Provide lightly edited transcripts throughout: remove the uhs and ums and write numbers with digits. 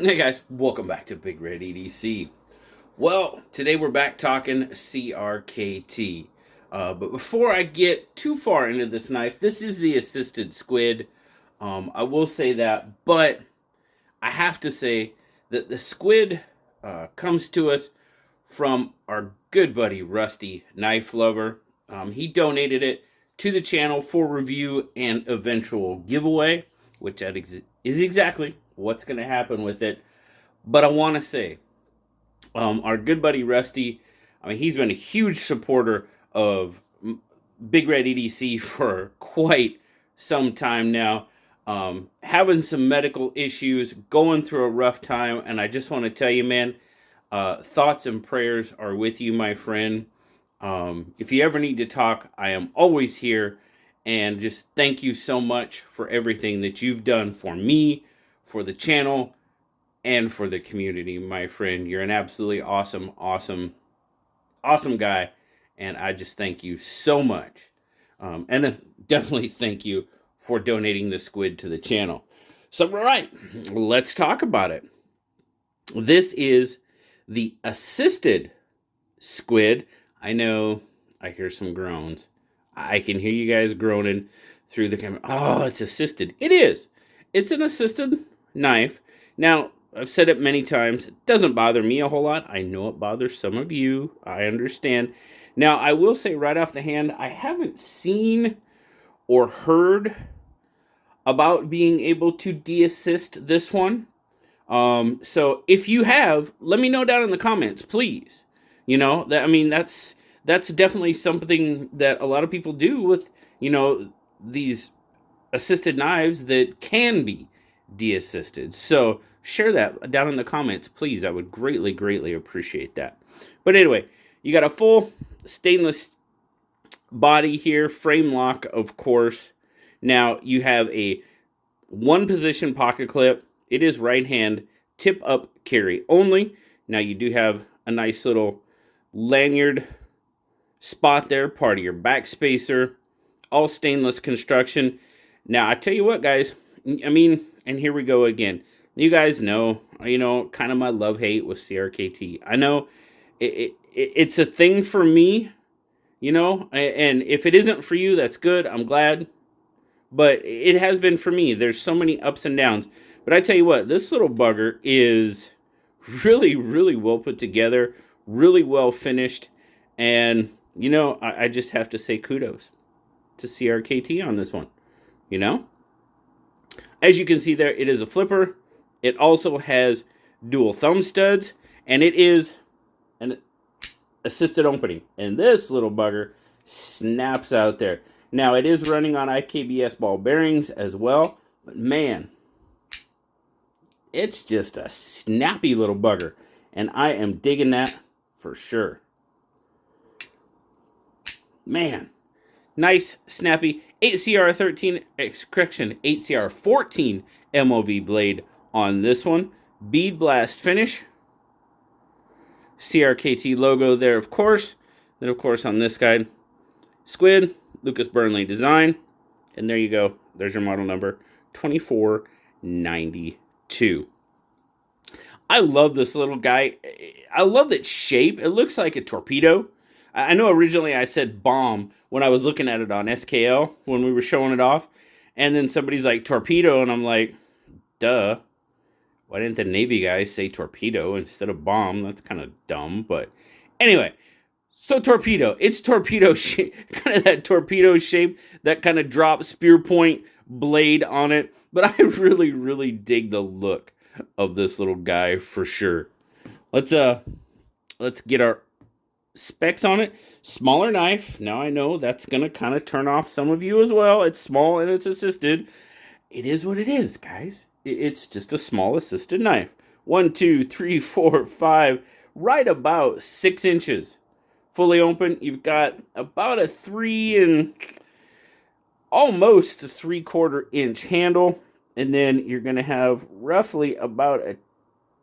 Hey guys, welcome back to BigRedEDC. Well, today we're back talking CRKT. But before I get too far into this knife, this is the assisted squid. I will say that, but I have to say that the squid comes to us from our good buddy Rusty Knife Lover. He donated it to the channel for review and eventual giveaway, which is exactly what's going to happen with it. But I want to say, our good buddy Rusty, I mean, he's been a huge supporter of Big Red EDC for quite some time now. Having some medical issues, going through a rough time, and I just want to tell you, man, thoughts and prayers are with you, my friend. If you ever need to talk, I am always here. And just thank you so much for everything that you've done for me, for the channel, and for the community, my friend. You're an absolutely awesome guy. And I just thank you so much. And definitely thank you for donating the squid to the channel. So, all right, let's talk about it. This is the assisted squid. I know I hear some groans. I can hear you guys groaning through the camera. Oh, it's assisted. It is. It's an assisted knife. Now, I've said it many times. It doesn't bother me a whole lot. I know it bothers some of you. I understand. Now, I will say right off the hand, I haven't seen or heard about being able to de-assist this one. So if you have, let me know down in the comments, please. You know, that's definitely something that a lot of people do with, these assisted knives that can be de-assisted. So share that down in the comments, please. I would greatly appreciate that. But anyway, you got a full stainless body here, frame lock, of course. Now you have a one position pocket clip. It is right hand, tip up carry only. Now you do have a nice little lanyard spot there, part of your back spacer, all stainless construction. Now I tell you what, guys, I mean, and here we go again. You guys know, kind of my love-hate with CRKT. I know it's a thing for me, and if it isn't for you, that's good. I'm glad. But it has been for me. There's so many ups and downs. But I tell you what, this little bugger is really well put together, really well finished. And, I just have to say kudos to CRKT on this one, As you can see there, it is a flipper. It also has dual thumb studs, and it is an assisted opening. And this little bugger snaps out there. Now, it is running on IKBS ball bearings as well, but man, it's just a snappy little bugger, and I am digging that for sure. Man, nice, snappy 8CR14 MOV blade on this one. Bead blast finish. CRKT logo there, of course. Then, of course, on this guide, squid, Lucas Burnley design. And there you go. There's your model number, 2492. I love this little guy. I love that shape. It looks like a torpedo. I know originally I said bomb when I was looking at it on SKL when we were showing it off. And then somebody's like, torpedo. And I'm like, duh. Why didn't the Navy guys say torpedo instead of bomb? That's kind of dumb. But anyway, so torpedo. It's torpedo shape. Kind of that torpedo shape. That kind of drop spear point blade on it. But I really dig the look of this little guy for sure. Let's get our specs on it. Smaller knife. Now I know that's gonna kind of turn off some of you as well. It's small and it's assisted. It is what it is, guys. It's just a small assisted knife. 1, 2, 3, 4, 5, right about 6 inches. Fully open. You've got about a 3 and almost a 3/4 inch handle, and then you're gonna have roughly about a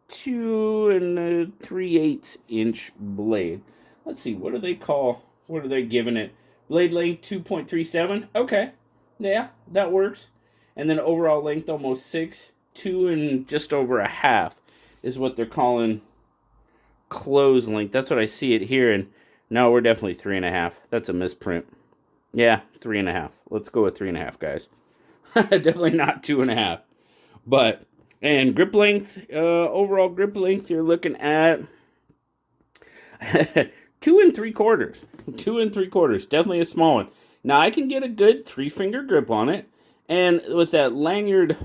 2 3/8 inch blade. Let's see, what do they giving it? Blade length 2.37. Okay, yeah, that works. And then overall length almost 6, 2 and just over a half. is what they're calling close length. That's what I see it here, and no, we're definitely 3.5. That's a misprint. Yeah, 3.5. Let's go with 3.5, guys. Definitely not 2.5. But, and grip length, overall grip length, you're looking at 2 3/4. 2 3/4. Definitely a small one. Now, I can get a good 3-finger grip on it. And with that lanyard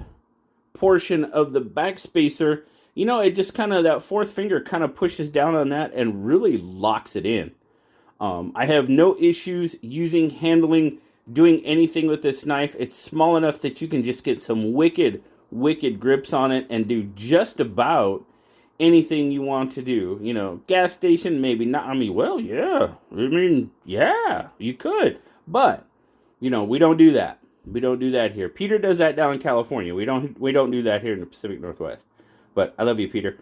portion of the back spacer, you know, it just kind of, that fourth finger kind of pushes down on that and really locks it in. I have no issues using, handling, doing anything with this knife. It's small enough that you can just get some wicked grips on it and do just about anything you want to do. You know, gas station, maybe not. I mean, well, yeah. I mean, yeah, you could. But, you know, we don't do that. We don't do that here. Peter does that down in California. We don't do that here in the Pacific Northwest. But I love you, Peter.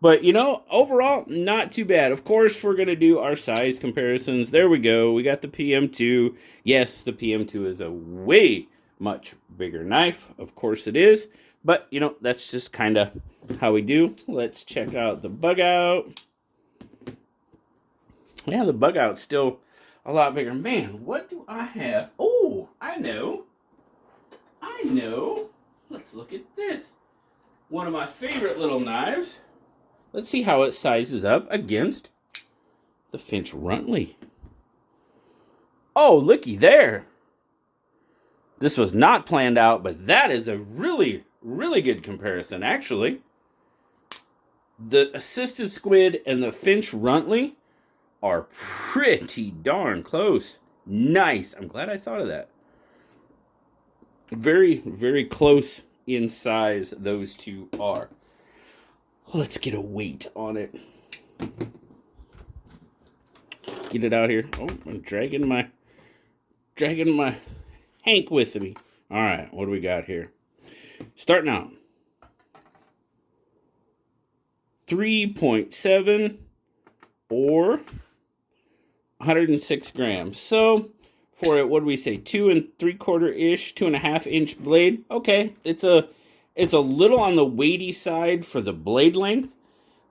But, you know, overall, not too bad. Of course, we're going to do our size comparisons. There we go. We got the PM2. Yes, the PM2 is a way much bigger knife. Of course it is. But, you know, that's just kind of how we do. Let's check out the bug out. Yeah, the bug out's still a lot bigger. Man, what do I have? Oh, I know. Let's look at this. One of my favorite little knives. Let's see how it sizes up against the Finch Runtley. Oh, looky there. This was not planned out, but that is a really, really good comparison, actually. The Assisted Squid and the Finch Runtley are pretty darn close. Nice. I'm glad I thought of that. Very, very close in size, those two are. Let's get a weight on it. Get it out here. Oh, I'm dragging my Hank with me. All right, what do we got here? Starting out. 3.7 or 106 grams. So for it, what do we say? 2 3/4-ish, 2.5-inch blade. Okay, it's a little on the weighty side for the blade length,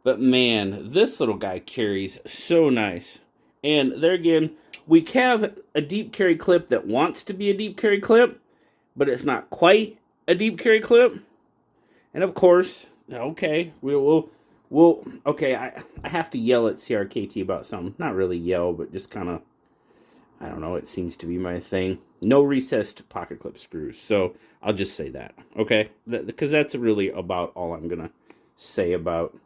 but man, this little guy carries so nice. And there again, we have a deep carry clip that wants to be a deep carry clip, but it's not quite a deep carry clip. And of course, okay, we'll okay, I have to yell at CRKT about something. Not really yell, but just kind of, I don't know, it seems to be my thing. No recessed pocket clip screws. So I'll just say that, okay? Because that's really about all I'm going to say about.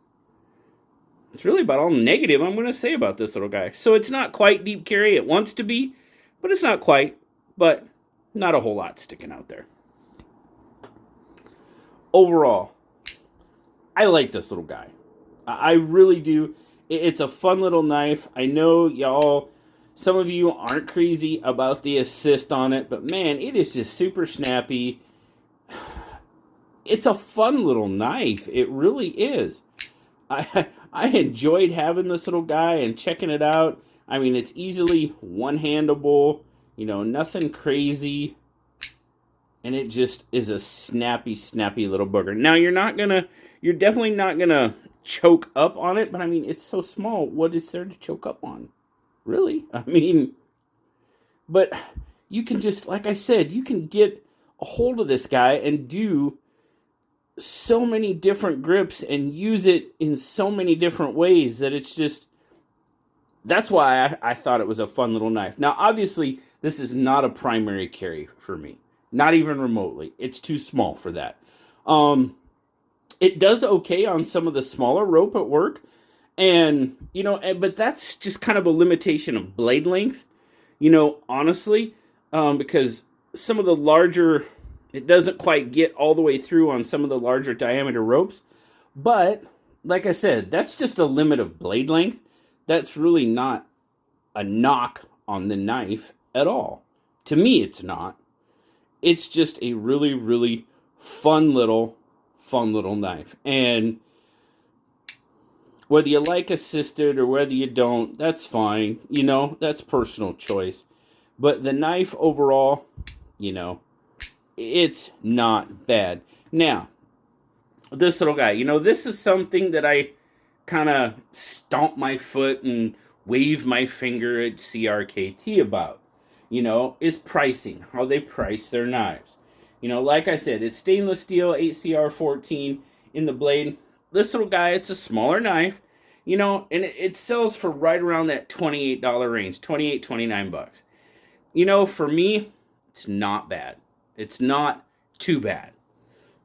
It's really about all negative I'm going to say about this little guy. So it's not quite deep carry. It wants to be, but it's not quite. But not a whole lot sticking out there. Overall, I like this little guy. I really do. It's a fun little knife. I know y'all, some of you aren't crazy about the assist on it, but man, it is just super snappy. It's a fun little knife. It really is. I enjoyed having this little guy and checking it out. I mean, it's easily one-handable, you know, nothing crazy. And it just is a snappy little booger. Now, you're definitely not gonna choke up on it, but I mean, it's so small. What is there to choke up on? Really? I mean, but you can just, like I said, you can get a hold of this guy and do so many different grips and use it in so many different ways that it's just, that's why I thought it was a fun little knife. Now, obviously, this is not a primary carry for me. Not even remotely. It's too small for that. It does okay on some of the smaller rope at work. And, you know, but that's just kind of a limitation of blade length, you know, honestly, because some of the larger, it doesn't quite get all the way through on some of the larger diameter ropes. But, like I said, that's just a limit of blade length. That's really not a knock on the knife at all. To me, it's not. It's just a really, really fun little knife. And whether you like assisted or whether you don't, that's fine. You know, that's personal choice. But the knife overall, you know, it's not bad. Now, this little guy. You know, this is something that I kind of stomp my foot and wave my finger at CRKT about, you know, is pricing, how they price their knives. You know, like I said, it's stainless steel, 8CR14 in the blade. This little guy, it's a smaller knife, you know, and it sells for right around that $28 range, 28, 29 bucks. You know, for me, it's not bad. It's not too bad.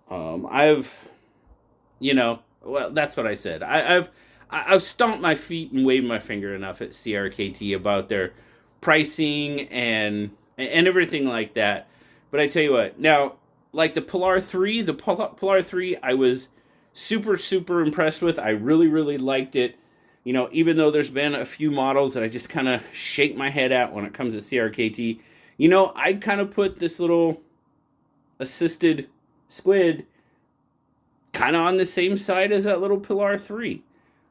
I've, you know, well, that's what I said. I've stomped my feet and waved my finger enough at CRKT about their pricing and everything like that. But I tell you what, now, like the Polar 3, Polar 3, I was super impressed with. I really liked it. You know, even though there's been a few models that I just kind of shake my head at when it comes to CRKT, you know, I'd kind of put this little assisted squid kind of on the same side as that little Pilar 3.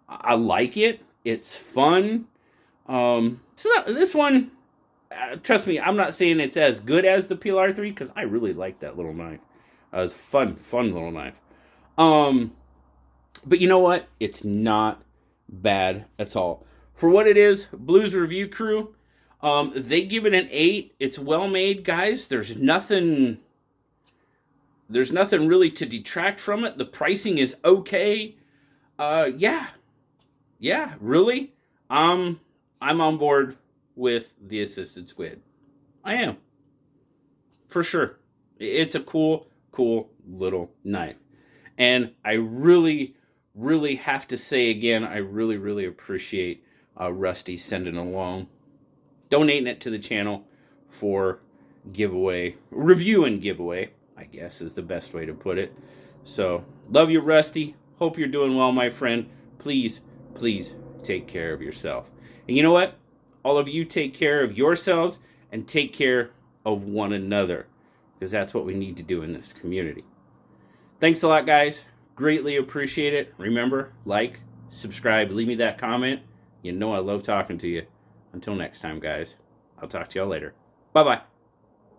I like it. It's fun. So this one, trust me, I'm not saying it's as good as the Pilar 3 because I really like that little knife. It was fun little knife. But you know what? It's not bad at all. For what it is, Blues Review Crew, they give it an 8. It's well made, guys. There's nothing really to detract from it. The pricing is okay. Yeah, really. I'm on board with the assisted squid. I am, for sure. It's a cool little knife, and I really have to say again, I really appreciate Rusty sending along, donating it to the channel for review and giveaway, I guess is the best way to put it. So, love you, Rusty. Hope you're doing well, my friend. Please take care of yourself. And you know what? All of you take care of yourselves and take care of one another, because that's what we need to do in this community. Thanks a lot, guys. Greatly appreciate it. Remember, like, subscribe, leave me that comment. You know I love talking to you. Until next time, guys. I'll talk to y'all later. Bye-bye.